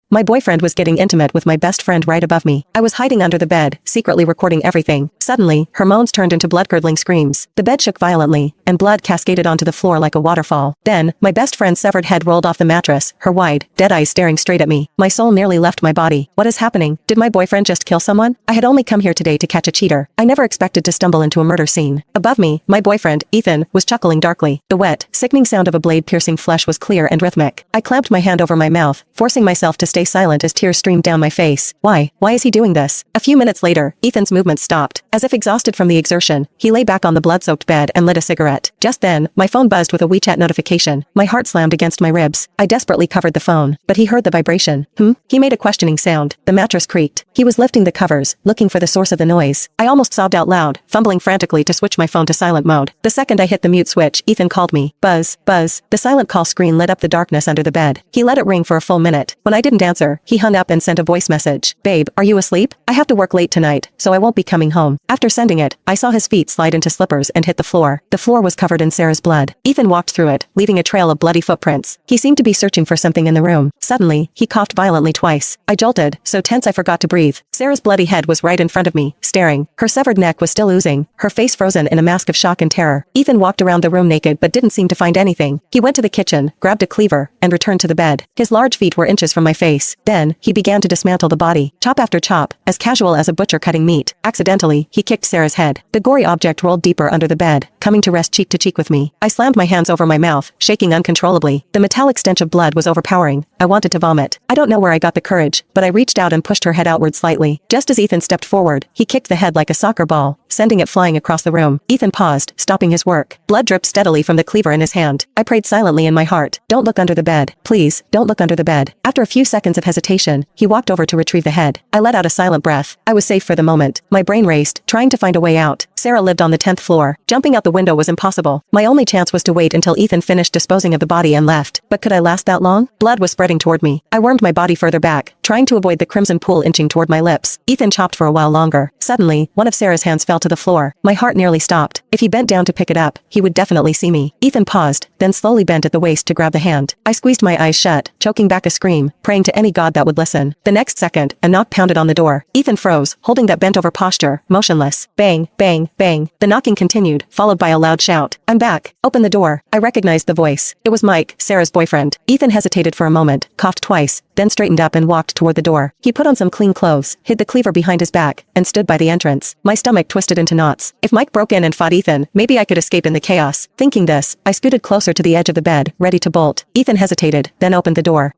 My boyfriend was getting intimate with my best friend right above me. I was hiding under the bed, secretly recording everything. Suddenly, her moans turned into blood-curdling screams. The bed shook violently, and blood cascaded onto the floor like a waterfall. Then, my best friend's severed head rolled off the mattress, her wide, dead eyes staring straight at me. My soul nearly left my body. What is happening? Did my boyfriend just kill someone? I had only come here today to catch a cheater. I never expected to stumble into a murder scene. Above me, my boyfriend, Ethan, was chuckling darkly. The wet, sickening sound of a blade piercing flesh was clear and rhythmic. I clamped my hand over my mouth, forcing myself to stay silent as tears streamed down my face. Why is he doing this? A few minutes later, Ethan's movements stopped. As if exhausted from the exertion, he lay back on the blood-soaked bed and lit a cigarette. Just then, my phone buzzed with a WeChat notification. My heart slammed against my ribs. I desperately covered the phone, but he heard the vibration. He made a questioning sound. The mattress creaked. He was lifting the covers, looking for the source of the noise. I almost sobbed out loud, fumbling frantically to switch my phone to silent mode. The second I hit the mute switch, Ethan called me. Buzz, buzz. The silent call screen lit up the darkness under the bed. He let it ring for a full minute. When I didn't answer, he hung up and sent a voice message. Babe, are you asleep? I have to work late tonight, so I won't be coming home. After sending it, I saw his feet slide into slippers and hit the floor. The floor was covered in Sarah's blood. Ethan walked through it, leaving a trail of bloody footprints. He seemed to be searching for something in the room. Suddenly, he coughed violently twice. I jolted, so tense I forgot to breathe. Sarah's bloody head was right in front of me, staring. Her severed neck was still oozing, her face frozen in a mask of shock and terror. Ethan walked around the room naked but didn't seem to find anything. He went to the kitchen, grabbed a cleaver, and returned to the bed. His large feet were inches from my face. Then, he began to dismantle the body, chop after chop, as casual as a butcher cutting meat. Accidentally, he kicked Sarah's head. The gory object rolled deeper under the bed, coming to rest cheek to cheek with me. I slammed my hands over my mouth, shaking uncontrollably. The metallic stench of blood was overpowering. I wanted to vomit. I don't know where I got the courage, but I reached out and pushed her head outward slightly. Just as Ethan stepped forward, he kicked the head like a soccer ball, sending it flying across the room. Ethan paused, stopping his work. Blood dripped steadily from the cleaver in his hand. I prayed silently in my heart. Don't look under the bed. Please, don't look under the bed. After a few seconds of hesitation, he walked over to retrieve the head. I let out a silent breath. I was safe for the moment. My brain raced, trying to find a way out. Sarah lived on the 10th floor. Jumping out the window was impossible. My only chance was to wait until Ethan finished disposing of the body and left. But could I last that long? Blood was spreading toward me. I wormed my body further back, trying to avoid the crimson pool inching toward my lips. Ethan chopped for a while longer. Suddenly, one of Sarah's hands fell to the floor. My heart nearly stopped. If he bent down to pick it up, he would definitely see me. Ethan paused, then slowly bent at the waist to grab the hand. I squeezed my eyes shut, choking back a scream, praying to any god that would listen. The next second, a knock pounded on the door. Ethan froze, holding that bent-over posture, motionless. Bang, bang, bang. The knocking continued, followed by a loud shout. I'm back. Open the door. I recognized the voice. It was Mike, Sarah's boyfriend. Ethan hesitated for a moment, coughed twice, then straightened up and walked toward the door. He put on some clean clothes, hid the cleaver behind his back, and stood by the entrance. My stomach twisted into knots. If Mike broke in and fought Ethan, maybe I could escape in the chaos. Thinking this, I scooted closer to the edge of the bed, ready to bolt. Ethan hesitated, then opened the door.